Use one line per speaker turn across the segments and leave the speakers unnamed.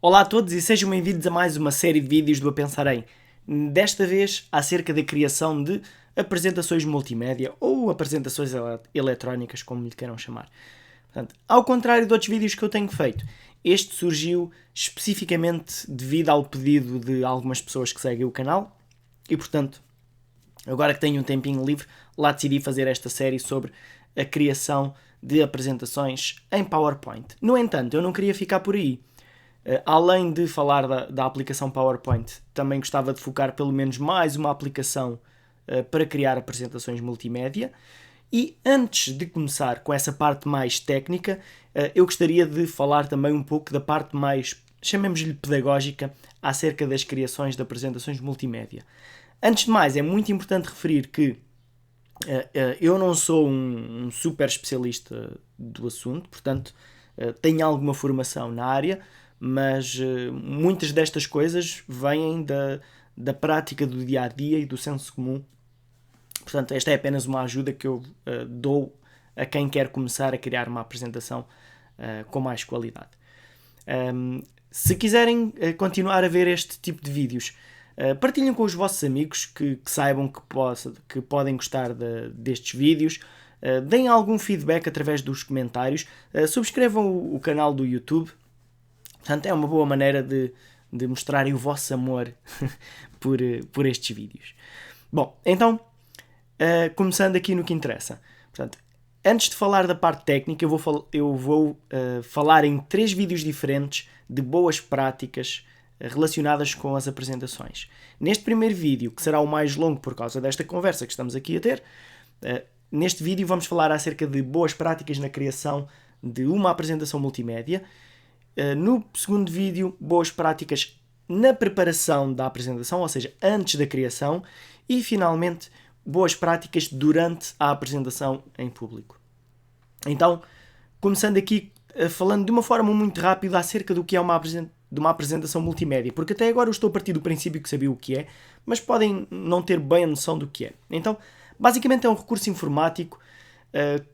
Olá a todos e sejam bem-vindos a mais uma série de vídeos do A Pensar Em. Desta vez acerca da criação de apresentações multimédia ou apresentações eletrónicas, como lhe queiram chamar. Portanto, ao contrário de outros vídeos que eu tenho feito, este surgiu especificamente devido ao pedido de algumas pessoas que seguem o canal e, portanto, agora que tenho um tempinho livre, lá decidi fazer esta série sobre a criação de apresentações em PowerPoint. No entanto, eu não queria ficar por aí. Além de falar da aplicação PowerPoint, também gostava de focar pelo menos mais uma aplicação para criar apresentações multimédia. E antes de começar com essa parte mais técnica, eu gostaria de falar também um pouco da parte mais, chamemos-lhe pedagógica, acerca das criações de apresentações multimédia. Antes de mais, é muito importante referir que eu não sou um super especialista do assunto, portanto, tenho alguma formação na área, mas muitas destas coisas vêm da prática do dia-a-dia e do senso comum. Portanto, esta é apenas uma ajuda que eu dou a quem quer começar a criar uma apresentação com mais qualidade. Se quiserem continuar a ver este tipo de vídeos, partilhem com os vossos amigos que saibam que podem gostar destes vídeos. Deem algum feedback através dos comentários. Subscrevam o canal do YouTube. Portanto, é uma boa maneira de mostrarem o vosso amor por estes vídeos. Bom, então, começando aqui no que interessa. Portanto, antes de falar da parte técnica, eu vou falar em 3 vídeos diferentes de boas práticas relacionadas com as apresentações. Neste primeiro vídeo, que será o mais longo por causa desta conversa que estamos aqui a ter, neste vídeo vamos falar acerca de boas práticas na criação de uma apresentação multimédia. No segundo vídeo, boas práticas na preparação da apresentação, ou seja, antes da criação. E, finalmente, boas práticas durante a apresentação em público. Então, começando aqui, falando de uma forma muito rápida acerca do que é uma apresentação multimédia, porque até agora eu estou a partir do princípio que sabia o que é, mas podem não ter bem a noção do que é. Então, basicamente é um recurso informático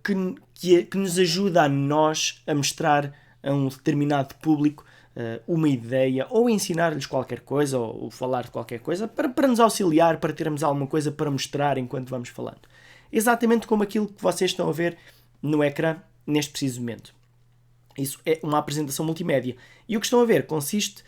que nos ajuda a nós a mostrar a um determinado público uma ideia, ou ensinar-lhes qualquer coisa, ou falar de qualquer coisa, para nos auxiliar, para termos alguma coisa para mostrar enquanto vamos falando. Exatamente como aquilo que vocês estão a ver no ecrã neste preciso momento. Isso é uma apresentação multimédia. E o que estão a ver consiste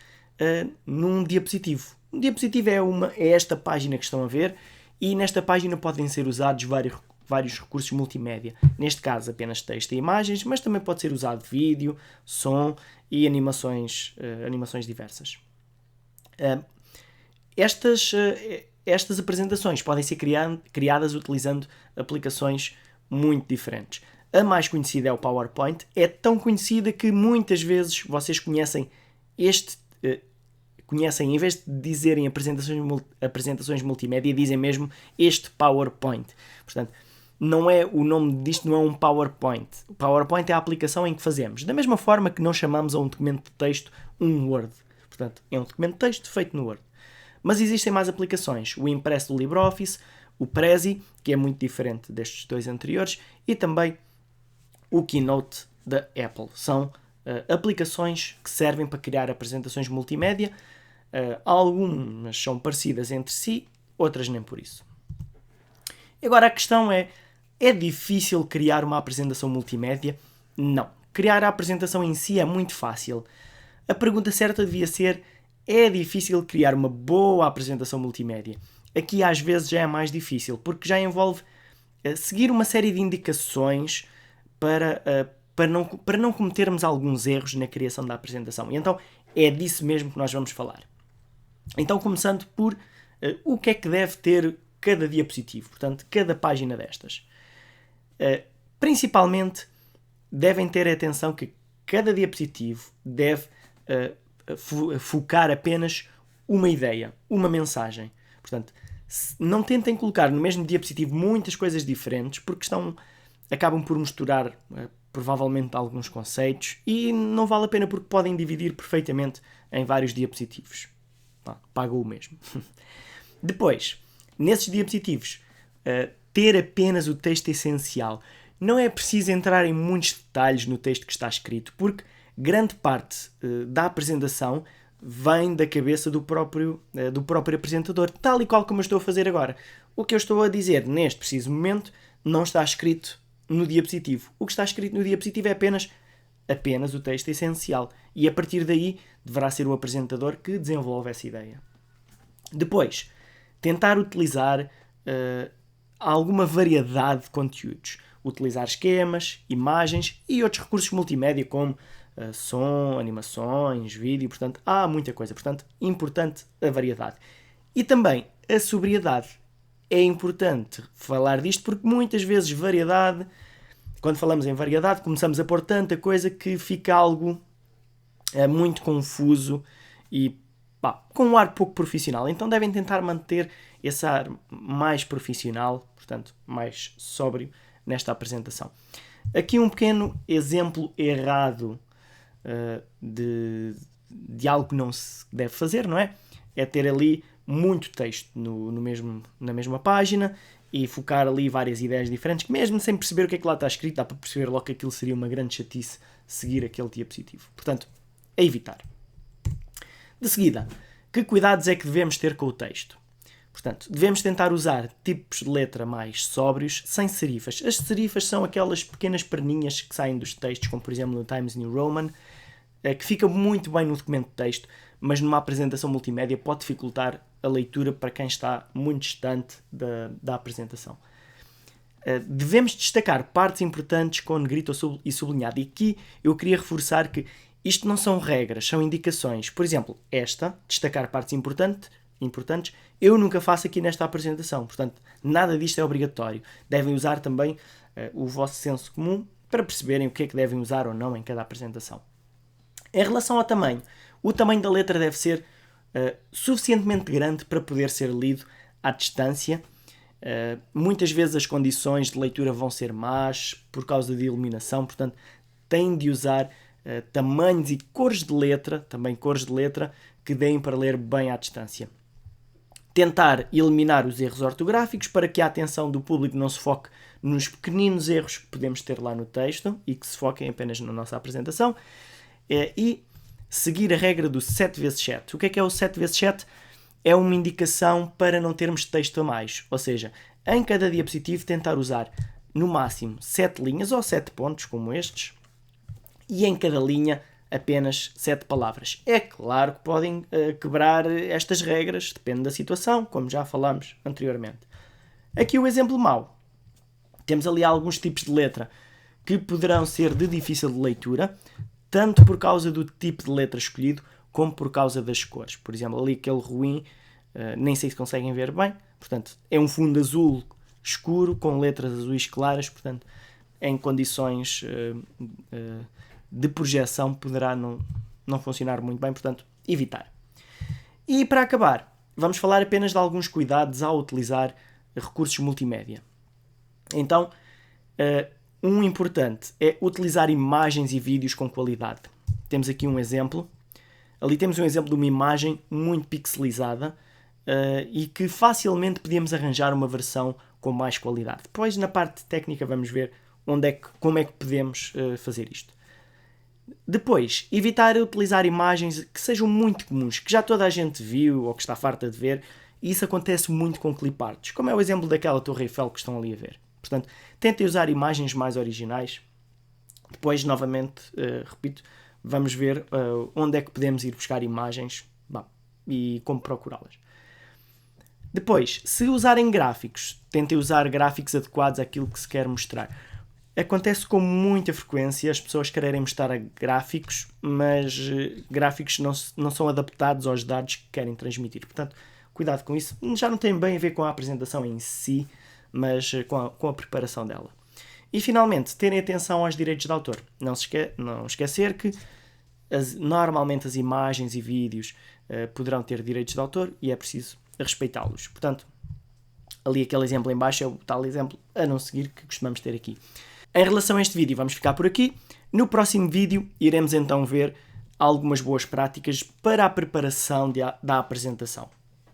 num diapositivo. Um diapositivo é esta página que estão a ver, e nesta página podem ser usados vários recursos multimédia. Neste caso apenas texto e imagens, mas também pode ser usado vídeo, som e animações diversas. Estas apresentações podem ser criadas utilizando aplicações muito diferentes. A mais conhecida é o PowerPoint. É tão conhecida que muitas vezes vocês conhecem, em vez de dizerem apresentações multimédia, dizem mesmo este PowerPoint. Portanto, o nome disto não é um PowerPoint. O PowerPoint é a aplicação em que fazemos. Da mesma forma que não chamamos a um documento de texto um Word. Portanto, é um documento de texto feito no Word. Mas existem mais aplicações. O Impress do LibreOffice, o Prezi, que é muito diferente destes dois anteriores, e também o Keynote da Apple. São aplicações que servem para criar apresentações multimédia. Algumas são parecidas entre si, outras nem por isso. Agora a questão é difícil criar uma apresentação multimédia? Não. Criar a apresentação em si é muito fácil. A pergunta certa devia ser: é difícil criar uma boa apresentação multimédia? Aqui às vezes já é mais difícil, porque já envolve seguir uma série de indicações para não cometermos alguns erros na criação da apresentação. E então é disso mesmo que nós vamos falar. Então, começando por o que é que deve ter cada diapositivo, portanto, cada página destas. Principalmente, devem ter atenção que cada diapositivo deve focar apenas uma ideia, uma mensagem. Portanto, não tentem colocar no mesmo diapositivo muitas coisas diferentes, porque acabam por misturar provavelmente alguns conceitos, e não vale a pena porque podem dividir perfeitamente em vários diapositivos. Pagam o mesmo. Depois, nesses diapositivos, ter apenas o texto essencial. Não é preciso entrar em muitos detalhes no texto que está escrito, porque grande parte da apresentação vem da cabeça do próprio apresentador, tal e qual como eu estou a fazer agora. O que eu estou a dizer neste preciso momento não está escrito no diapositivo. O que está escrito no diapositivo é apenas o texto essencial. E a partir daí deverá ser o apresentador que desenvolve essa ideia. Depois, tentar utilizar alguma variedade de conteúdos. Utilizar esquemas, imagens e outros recursos multimédia como som, animações, vídeo. Portanto, há muita coisa. Portanto, importante a variedade. E também a sobriedade. É importante falar disto porque muitas vezes variedade, quando falamos em variedade, começamos a pôr tanta coisa que fica algo muito confuso e com um ar pouco profissional. Então devem tentar manter esse ar mais profissional, portanto, mais sóbrio nesta apresentação. Aqui um pequeno exemplo errado de algo que não se deve fazer, não é? É ter ali muito texto na mesma página e focar ali várias ideias diferentes, que mesmo sem perceber o que é que lá está escrito, dá para perceber logo que aquilo seria uma grande chatice seguir aquele diapositivo. Portanto, a evitar. De seguida, que cuidados é que devemos ter com o texto? Portanto, devemos tentar usar tipos de letra mais sóbrios, sem serifas. As serifas são aquelas pequenas perninhas que saem dos textos, como por exemplo no Times New Roman, que fica muito bem no documento de texto, mas numa apresentação multimédia pode dificultar a leitura para quem está muito distante da apresentação. Devemos destacar partes importantes com negrito e sublinhado. E aqui eu queria reforçar que isto não são regras, são indicações. Por exemplo, destacar partes importantes, eu nunca faço aqui nesta apresentação. Portanto, nada disto é obrigatório. Devem usar também o vosso senso comum para perceberem o que é que devem usar ou não em cada apresentação. Em relação ao tamanho, o tamanho da letra deve ser suficientemente grande para poder ser lido à distância. Muitas vezes as condições de leitura vão ser más por causa de iluminação, portanto, têm de usar tamanhos e cores de letra, que deem para ler bem à distância. Tentar eliminar os erros ortográficos para que a atenção do público não se foque nos pequeninos erros que podemos ter lá no texto e que se foquem apenas na nossa apresentação. E seguir a regra do 7x7. O que é o 7x7? É uma indicação para não termos texto a mais. Ou seja, em cada diapositivo tentar usar no máximo 7 linhas ou 7 pontos, como estes, e em cada linha apenas 7 palavras. É claro que podem quebrar estas regras, depende da situação, como já falámos anteriormente. Aqui o exemplo mau. Temos ali alguns tipos de letra que poderão ser de difícil de leitura, tanto por causa do tipo de letra escolhido, como por causa das cores. Por exemplo, ali aquele ruim, nem sei se conseguem ver bem, portanto, é um fundo azul escuro com letras azuis claras, portanto, em condições de projeção poderá não funcionar muito bem, portanto, evitar. E para acabar, vamos falar apenas de alguns cuidados ao utilizar recursos multimédia. Então, um importante é utilizar imagens e vídeos com qualidade. Temos aqui um exemplo. Ali temos um exemplo de uma imagem muito pixelizada e que facilmente podíamos arranjar uma versão com mais qualidade. Depois, na parte técnica, vamos ver como é que podemos fazer isto. Depois, evitar utilizar imagens que sejam muito comuns, que já toda a gente viu ou que está farta de ver, e isso acontece muito com cliparts, como é o exemplo daquela Torre Eiffel que estão ali a ver. Portanto, tentem usar imagens mais originais. Depois, novamente, repito, vamos ver onde é que podemos ir buscar imagens e como procurá-las. Depois, se usarem gráficos, tentem usar gráficos adequados àquilo que se quer mostrar. Acontece com muita frequência as pessoas quererem mostrar gráficos, mas gráficos não são adaptados aos dados que querem transmitir. Portanto, cuidado com isso. Já não tem bem a ver com a apresentação em si, mas com a preparação dela. E finalmente, terem atenção aos direitos de autor. Não esquecer que normalmente as imagens e vídeos poderão ter direitos de autor e é preciso respeitá-los. Portanto, ali aquele exemplo em baixo é o tal exemplo a não seguir que costumamos ter aqui. Em relação a este vídeo, vamos ficar por aqui. No próximo vídeo, iremos então ver algumas boas práticas para a preparação da apresentação.